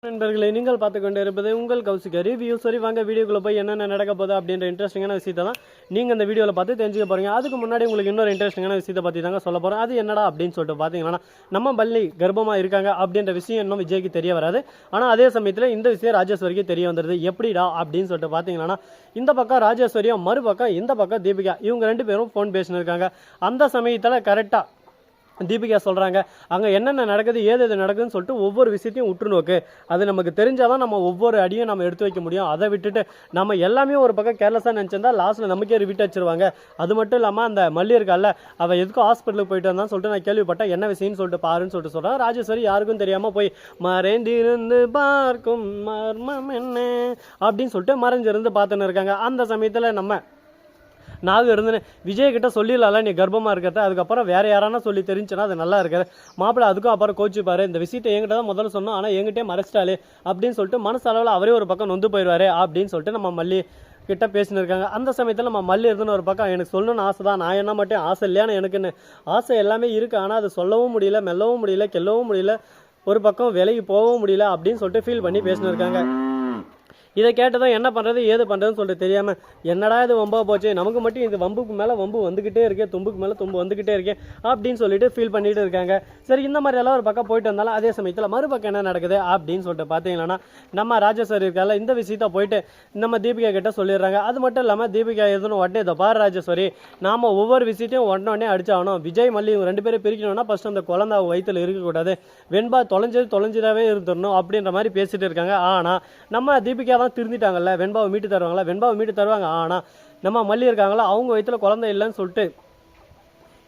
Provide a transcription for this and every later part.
நண்பர்களே, நீங்கள் பார்த்து கொண்டு இருப்பது உங்கள் கௌசிகா ரிவ்யூ. சரி, வாங்க வீடியோக்குள்ள போய் என்னென்ன நடக்க போகுது அப்படின்ற இன்ட்ரெஸ்டிங்கான விஷயத்தை தான் நீங்கள் இந்த வீடியோவில் பார்த்து தெரிஞ்சுக்க போகிறீங்க. அதுக்கு முன்னாடி உங்களுக்கு இன்னொரு இன்ட்ரெஸ்டிங்கான விஷயத்தை பற்றி தாங்க சொல்ல போகிறேன். அது என்னடா அப்படின்னு சொல்லிட்டு பார்த்தீங்கன்னா, நம்ம பள்ளி கர்ப்பமாக இருக்காங்க அப்படின்ற விஷயம் இன்னும் விஜய்க்கு தெரிய வராது. ஆனால் அதே சமயத்தில் இந்த விஷயம் ராஜேஸ்வரிக்கு தெரிய வந்துடுது. எப்படிடா அப்படின்னு சொல்லிட்டு பார்த்தீங்கன்னா, இந்த பக்கம் ராஜேஸ்வரியும் மறுபக்கம் இந்த பக்கம் தீபிகா, இவங்க ரெண்டு பேரும் ஃபோன் பேசின்னு இருக்காங்க. அந்த சமயத்தில் கரெக்டாக தீபிகா சொல்கிறாங்க, அங்கே என்னென்ன நடக்குது ஏது நடக்குதுன்னு சொல்லிட்டு ஒவ்வொரு விஷயத்தையும் உற்று நோக்கு. அது நமக்கு தெரிஞ்சாதான் நம்ம ஒவ்வொரு அடியும் நம்ம எடுத்து வைக்க முடியும். அதை விட்டுட்டு நம்ம எல்லாமே ஒரு பக்கம் கேர்லெஸ்ஸாக நினச்சிருந்தா லாஸ்ட்டில் நமக்கே ரிவிட் வச்சிருவாங்க. அது மட்டும் இல்லாமல் அந்த மல்லி இருக்கால, அவள் எதுக்கும் ஹாஸ்பிட்டலுக்கு போயிட்டு வந்தான்னு சொல்லிட்டு நான் கேள்விப்பட்டேன். என்ன விஷயம்னு சொல்லிட்டு பாருன்னு சொல்லிட்டு சொல்கிறாங்க. ராஜேஸ்வரி யாருக்கும் தெரியாமல் போய் மறைந்திருந்து பார்க்கும் மர்மம் என்ன அப்படின்னு சொல்லிட்டு மறைஞ்சிருந்து பார்த்துன்னு இருக்காங்க. அந்த சமயத்தில் நம்ம நாங்கள் இருந்துன்னு விஜய்கிட்ட சொல்லிடலாம் நீ கர்ப்பமாக இருக்கிறத, அதுக்கப்புறம் வேறு யாரானா சொல்லி தெரிஞ்சுன்னா அது நல்லா இருக்காது. மாப்பிள்ளை அதுக்கும் அப்புறம் கோச்சிப்பாரு, இந்த விஷயத்தை என்கிட்ட தான் முதல்ல சொன்னோம், ஆனால் என்கிட்டே மறைச்சிட்டாலே அப்படின்னு சொல்லிட்டு மனசளவில் அவரே ஒரு பக்கம் நொந்து போயிடுவாரு அப்படின்னு சொல்லிட்டு நம்ம மல்லி கிட்ட பேசின்னு இருக்காங்க. அந்த சமயத்தில் நம்ம மல்லி இருந்துன்னு ஒரு பக்கம் எனக்கு சொல்லணும்னு ஆசை தான், நான் என்ன மட்டும் ஆசை இல்லையான்னு எனக்குன்னு ஆசை எல்லாமே இருக்குது, ஆனால் அது சொல்லவும் முடியல, மெல்லவும் முடியல, கெல்லவும் முடியல, ஒரு பக்கம் விலகி போகவும் முடியல அப்படின்னு சொல்லிட்டு ஃபீல் பண்ணி பேசின்னு இருக்காங்க. இதை கேட்டதான் என்ன பண்ணுறது ஏது பண்ணுறதுன்னு சொல்லிட்டு தெரியாமல் என்னடா இது வம்பா போச்சு, நமக்கு மட்டும் இது வம்புக்கு மேலே வம்பு வந்துக்கிட்டே இருக்கே, தும்புக்கு மேலே தும்பு வந்துக்கிட்டே இருக்கே அப்படின்னு சொல்லிட்டு ஃபீல் பண்ணிட்டு இருக்காங்க. சரி, இந்த மாதிரி எல்லாம் ஒரு பக்கம் போயிட்டு வந்தாலும் அதே சமயத்தில் மறுபக்கம் என்ன நடக்குது அப்படின்னு சொல்லிட்டு பார்த்தீங்கன்னா, நம்ம ராஜேஸ்வரி இருக்கால இந்த விஷயத்த போயிட்டு நம்ம தீபிகா கிட்ட சொல்லிடுறாங்க. அது மட்டும் இல்லாமல் தீபிகா எதுன்னு உடனே இதை பாரு ராஜேஸ்வரி, நாம் ஒவ்வொரு விஷயத்தையும் உடனே அடிச்சாகணும். விஜய் மல்லி இவங்க ரெண்டு பேரும் பிரிக்கணும்னா ஃபர்ஸ்ட் அந்த குழந்தை வயிற்றில் இருக்கக்கூடாது, வெண்பா தொலைஞ்சதாவே இருந்துடணும் அப்படின்ற மாதிரி பேசிட்டு இருக்காங்க. ஆனால் நம்ம தீபிகா தான் திருந்திட்டாங்கல்ல, வெண்பாவை மீட்டு தருவாங்களா, வெண்பாவை மீட்டு தருவாங்க. ஆனால் நம்ம மல்லி இருக்காங்களா, அவங்க வயிற்றுல குழந்தை இல்லைன்னு சொல்லிட்டு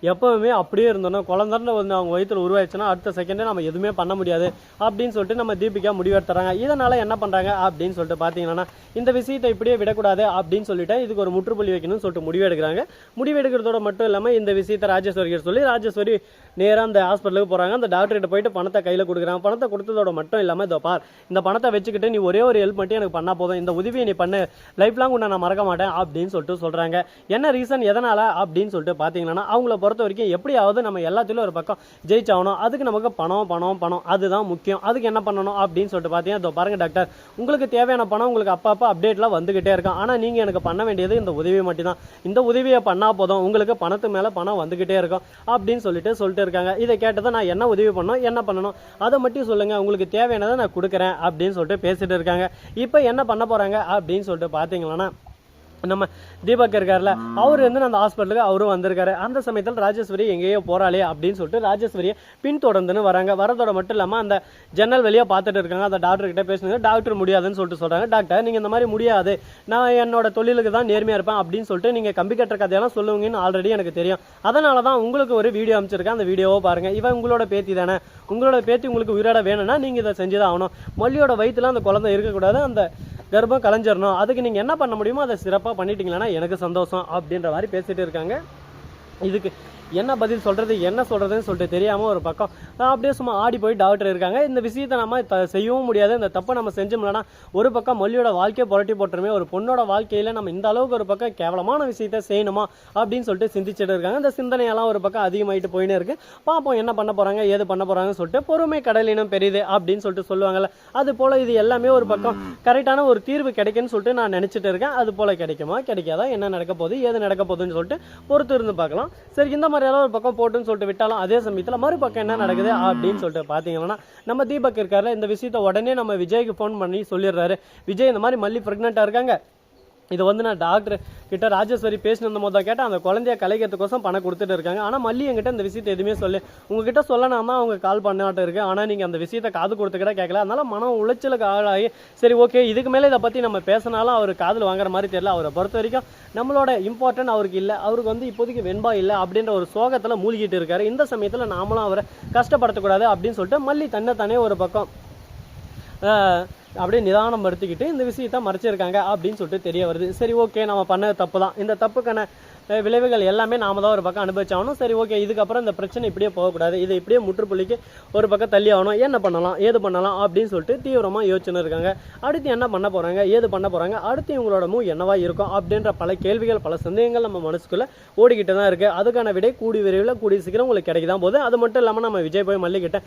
எப்பவுமே அப்படியே இருந்தோம்னா குழந்தைன்னு வந்து அவங்க வயிற்றுல உருவாயிடுச்சுன்னா அடுத்த செகண்டே நம்ம எதுவுமே பண்ண முடியாது அப்படின்னு சொல்லிட்டு நம்ம தீபிகா முடிவெடுத்துறாங்க. இதனால என்ன பண்ணுறாங்க அப்படின்னு சொல்லிட்டு பார்த்தீங்கன்னா, இந்த விஷயத்தை இப்படியே விடக்கூடாது அப்படின்னு சொல்லிட்டு இதுக்கு ஒரு முற்றுப்புள்ளி வைக்கணும்னு சொல்லிட்டு முடிவெடுக்கிறாங்க. முடிவெடுக்கிறதோட மட்டும் இல்லாமல் இந்த விஷயத்தை ராஜேஸ்வரி சொல்லி ராஜேஸ்வரி நேராக அந்த ஹாஸ்பிட்டலுக்கு போகிறாங்க. அந்த டாக்டர்கிட்ட போயிட்டு பணத்தை கையில் கொடுக்குறாங்க. பணத்தை கொடுத்ததோட மட்டும் இல்லாமல் இதோ பார், இந்த பணத்தை வச்சுக்கிட்டு நீ ஒரே ஒரு ஹெல்ப் மட்டும் எனக்கு பண்ணால் போதும், இந்த உதவியை நீ பண்ணு, லைஃப் லாங் உன்னை நான் மறக்க மாட்டேன் அப்படின்னு சொல்லிட்டு சொல்கிறாங்க. என்ன ரீசன் எதனால் அப்படின்னு சொல்லிட்டு பார்த்தீங்கன்னா, அவங்கள பொறுத்த வரைக்கும் எப்படியாவது நம்ம எல்லாத்திலும் ஒரு பக்கம் ஜெயிச்சாகணும், அதுக்கு நமக்கு பணம் அதுதான் முக்கியம். அதுக்கு என்ன பண்ணணும் அப்படின்னு சொல்லிட்டு பார்த்தீங்கன்னா, பாருங்க டாக்டர், உங்களுக்கு தேவையான பணம் உங்களுக்கு அப்பப்போ அப்டேட்லாம் வந்துகிட்டே இருக்கும், ஆனால் நீங்கள் எனக்கு பண்ண வேண்டியது இந்த உதவியை மட்டும் தான், இந்த உதவியை பண்ணால் போதும், உங்களுக்கு பணத்து மேலே பணம் வந்துகிட்டே இருக்கும் அப்படின்னு சொல்லிட்டு இருக்காங்க. இதை கேட்டதை நான் என்ன உதவி பண்ணணும் என்ன பண்ணணும் அதை மட்டும் சொல்லுங்க, உங்களுக்கு தேவையானதை நான் கொடுக்குறேன் அப்படின்னு சொல்லிட்டு பேசிட்டு இருக்காங்க. இப்போ என்ன பண்ண போறாங்க அப்படின்னு சொல்லிட்டு பார்த்தீங்கன்னா, நம்ம தீபக் இருக்கார்ல, அவர் வந்து அந்த ஹாஸ்பிட்டலுக்கு அவரும் வந்திருக்காரு. அந்த சமயத்தில் ராஜேஸ்வரி எங்கேயோ போறாளே அப்படின்னு சொல்லிட்டு ராஜேஸ்வரியை பின்தொடர்ந்துன்னு வராங்க. வரதோட மட்டும் இல்லாமல் அந்த ஜன்னல் வெளியே பார்த்துட்டு இருக்காங்க. அந்த டாக்டர் கிட்ட பேசுனாங்க. டாக்டர் முடியாதுன்னு சொல்லிட்டு சொல்றாங்க. டாக்டர், நீங்க இந்த மாதிரி முடியாது, நான் என்னோட தொழிலுக்கு தான் நேர்மையா இருப்பேன் அப்படின்னு சொல்லிட்டு நீங்க கம்பி கட்டுற கதையெல்லாம் சொல்லுவீங்கன்னு ஆல்ரெடி எனக்கு தெரியும், அதனால தான் உங்களுக்கு ஒரு வீடியோ அமைச்சிருக்கேன், அந்த வீடியோவை பாருங்க. இவன் உங்களோட பேத்தி தானே, உங்களோட பேத்தி உங்களுக்கு உயிரோட வேணும்னா நீங்க இதை செஞ்சுதான் ஆகணும். மல்லியோட வயிற்றுல அந்த குழந்தை இருக்கக்கூடாது, அந்த கர்ப்பம் கலைஞ்சிடணும், அதுக்கு நீங்கள் என்ன பண்ண முடியுமோ அதை சிறப்பாக பண்ணிட்டீங்களா எனக்கு சந்தோஷம் அப்படின்ற மாதிரி பேசிட்டு இருக்காங்க. இதுக்கு என்ன பதில் சொல்கிறது என்ன சொல்கிறதுன்னு சொல்லிட்டு தெரியாமல் ஒரு பக்கம் அப்படியே சும்மா ஆடி போய் டாக்டர் இருக்காங்க. இந்த விஷயத்தை நம்ம செய்யவும் முடியாது, இந்த தப்பை நம்ம செஞ்சோம்னா ஒரு பக்கம் மல்லியோட வாழ்க்கையை புரட்டி போட்டுருமே, ஒரு பொண்ணோட வாழ்க்கையில் நம்ம இந்த அளவுக்கு ஒரு பக்கம் கேவலமான விஷயத்தை செய்யணுமா அப்படின்னு சொல்லிட்டு சிந்திச்சுட்டு இருக்காங்க. இந்த சிந்தனையெல்லாம் ஒரு பக்கம் அதிகமாகிட்டு போயினே இருக்கு. பார்ப்போம் என்ன பண்ண போகிறாங்க ஏது பண்ண போகிறாங்கன்னு சொல்லிட்டு. பொறுமை கடலினம் பெரியுது அப்படின்னு சொல்லிட்டு சொல்லுவாங்கல்ல, அது போல் இது எல்லாமே ஒரு பக்கம் கரெக்டான ஒரு தீர்வு கிடைக்குன்னு சொல்லிட்டு நான் நினச்சிட்டு இருக்கேன். அது போல் கிடைக்குமா கிடைக்காதா, என்ன நடக்க போகுது ஏது நடக்க போகுதுன்னு சொல்லிட்டு பொறுத்து இருந்து பார்க்கலாம். சரி, இந்த மாதிரி ஒரு பக்கம் போட்டுன்னு சொல்லிட்டு விட்டாலும் அதே சமயத்தில் மறுபக்கம் என்ன நடக்குது அப்படின்னு சொல்லிட்டு பார்த்தீங்கன்னா, நம்ம தீபக் இருக்காரு, இந்த விஷயத்தை உடனே நம்ம விஜய்க்கு ஃபோன் பண்ணி சொல்லிடுறாரு. விஜய், இந்த மாதிரி மல்லி பிரெக்னெண்ட்டாக இருக்காங்க, இது வந்து நான் டாக்டர் கிட்ட ராஜேஸ்வரி பேசின போது கேட்டால் அந்த குழந்தைய கலைக்கிறதுக்கோசம் பணம் கொடுத்துட்டு இருக்காங்க. ஆனால் மல்லி என்கிட்ட இந்த விஷயத்தை எதுவுமே சொல்லி உங்ககிட்ட சொல்லனாமா அவங்க கால் பண்ணாட்டு இருக்கு, ஆனால் நீங்கள் அந்த விஷயத்தை காது கொடுத்துக்கிட்ட கேட்கல, அதனால மனம் உளைச்சலுக்கு ஆளாகி சரி ஓகே இதுக்கு மேலே இதை பற்றி நம்ம பேசினாலும் அவர் காதில் வாங்குற மாதிரி தெரியல. அவரை பொறுத்த வரைக்கும் நம்மளோட இம்பார்ட்டன்ட் அவருக்கு இல்லை, அவருக்கு வந்து இப்போதைக்கு வெண்பா இல்லை அப்படின்ற ஒரு சோகத்தில் மூழ்கிட்டு இருக்காரு. இந்த சமயத்தில் நாமளும் அவரை கஷ்டப்படுத்தக்கூடாது அப்படின்னு சொல்லிட்டு மல்லி தன்னை ஒரு பக்கம் அப்படியே நிதானம் படுத்திக்கிட்டு இந்த விஷயத்த மறைச்சிருக்காங்க அப்படின்னு சொல்லிட்டு தெரிய வருது. சரி ஓகே, நம்ம பண்ண தப்பு தான், இந்த தப்புக்கான விளைவுகள் எல்லாமே நாம தான் ஒரு பக்கம் அனுபவிச்சாகணும். சரி ஓகே, இதுக்கப்புறம் இந்த பிரச்சனை இப்படியே போகக்கூடாது, இது இப்படியே முற்றுப்புள்ளிக்கு ஒரு பக்கம் தள்ளி ஆகணும், என்ன பண்ணலாம் ஏது பண்ணலாம் அப்படின்னு சொல்லிட்டு தீவிரமாக யோசிச்சுன்னு இருக்காங்க. அடுத்து என்ன பண்ண போகிறாங்க, ஏது பண்ண போகிறாங்க, அடுத்து இவங்களோட மூவ் என்னவா இருக்கும் அப்படின்ற பல கேள்விகள் பல சந்தேகங்கள் நம்ம மனசுக்குள்ளே ஓடிக்கிட்டு தான் இருக்குது. அதுக்கான விடை கூடி விரைவில் கூடி சீக்கிரம் உங்களுக்கு கிடைக்க தான் போகுது. அது மட்டும் இல்லாமல் நம்ம விஜய் போய் மல்லிகிட்ட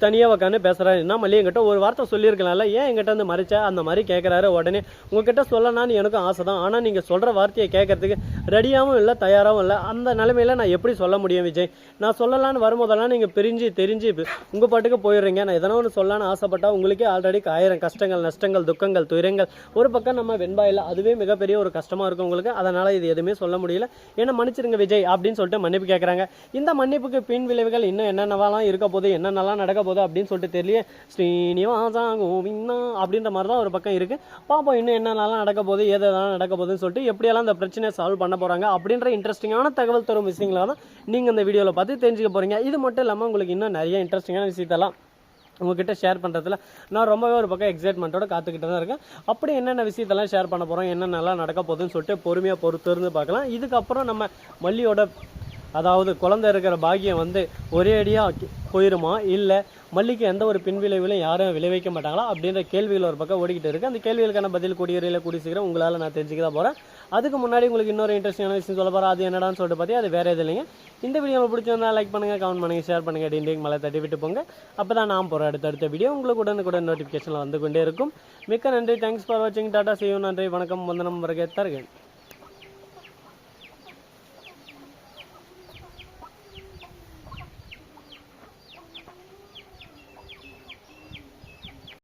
தனியாக உட்காந்து பேசுகிறாருன்னா மல்லி என்கிட்ட ஒரு வார்த்தை சொல்லியிருக்கலாம்ல, ஏன் என்கிட்ட வந்து மறைச்சா அந்த மாதிரி கேட்குறாரு. உடனே உங்ககிட்ட சொல்லலான்னு எனக்கும் ஆசை தான், ஆனால் நீங்கள் சொல்கிற வார்த்தையை கேட்கறதுக்கு ரெடியாகவும் இல்லை தயாராகவும் இல்லை. அந்த நிலைமையில் நான் எப்படி சொல்ல முடியும் விஜய்? நான் சொல்லலான்னு வரும்போதெல்லாம் நீங்கள் பிரிஞ்சு தெரிஞ்சு உங்கள் பாட்டுக்கு போயிடுறீங்க. நான் எதனா ஒன்று சொல்லலான்னு ஆசைப்பட்டா உங்களுக்கே ஆல்ரெடி 1000 கஷ்டங்கள் நஷ்டங்கள் துக்கங்கள் துயரங்கள் ஒரு பக்கம் நம்ம வெண்பாயில் அதுவே மிகப்பெரிய ஒரு கஷ்டமாக இருக்கும் உங்களுக்கு. அதனால் இது எதுவுமே சொல்ல முடியல, என்ன மன்னிச்சிருங்க விஜய் அப்படின்னு சொல்லிட்டு மன்னிப்பு கேட்குறாங்க. இந்த மன்னிப்புக்கு பின் விளைவுகள் இன்னும் என்னென்னலாம் இருக்க போகுது, என்னென்னலாம் நடக்க போகுது அப்படின்னு சொல்லிட்டு தெரியல. ஸ்ரீனிவாசா கோவிந்தா அப்படின்ற மாதிரி தான் ஒரு பக்கம் இருக்குது. பார்ப்போம் இன்னும் என்னென்னலாம் நடக்க போகுது, எதெல்லாம் நடக்க போகுதுன்னு சொல்லிட்டு எப்படியெல்லாம் இந்த பிரச்சனையை சால்வ் பண்ண போகிறாங்க அப்படின்ற இன்ட்ரெஸ்டிங்கான தகவல் தரும் விஷயங்களை தான் நீங்கள் இந்த வீடியோவில் பார்த்து தெரிஞ்சுக்க போகிறீங்க. இது மட்டும் இல்லாமல் உங்களுக்கு இன்னும் நிறைய இன்ட்ரெஸ்டிங்கான விஷயத்தெல்லாம் உங்ககிட்ட ஷேர் பண்ணுறதுல நான் ரொம்பவே ஒரு பக்கம் எக்ஸைட்மெண்ட்டோட காத்துக்கிட்டு தான் இருக்கேன். அப்படி என்னென்ன விஷயத்தெல்லாம் ஷேர் பண்ண போகிறோம், என்னென்னலாம் நடக்க போகுதுன்னு சொல்லிட்டு பொறுமையாக பொறுத்திருந்து பார்க்கலாம். இதுக்கப்புறம் நம்ம மல்லியோட அதாவது குழந்தை இருக்கிற பாக்கியம் வந்து ஒரே அடியாக போயிருமா, இல்லை மல்லிக்கு எந்த ஒரு பின்விளைவிலும் யாரும் விளைவிக்க மாட்டாங்களா அப்படின்ற கேள்விகள் ஒரு பக்கம் ஓடிக்கிட்டு இருக்குது. அந்த கேள்விகளுக்கான பதில் கூடிய கூடி சீக்கிரம் உங்களால் நான் தெரிஞ்சுக்க தான் போகிறேன். அதுக்கு முன்னாடி உங்களுக்கு இன்னொரு இன்ட்ரெஸ்டிங்கான விஷயம் சொல்ல போகிறேன். அது என்னடான்னு சொல்லிட்டு பார்த்தி அது வேறு எது இல்லைங்க. இந்த வீடியோ பிடிச்சிருந்தா லைக் பண்ணுங்கள், கமெண்ட் பண்ணுங்கள், ஷேர் பண்ணுங்கள், டிண்டிங் மலை தட்டி விட்டு போங்க. அப்போ தான் நான் போகிற அடுத்த வீடியோ உங்களுக்கு உடனுக்குடன் நோட்டிஃபிகேஷனில் வந்து கொண்டே இருக்கும். மிக்க நன்றி, தேங்க்ஸ் ஃபார் வாட்சிங், டாடா, see you, நன்றி, வணக்கம், வந்தனம், வருகை தருகிறேன்.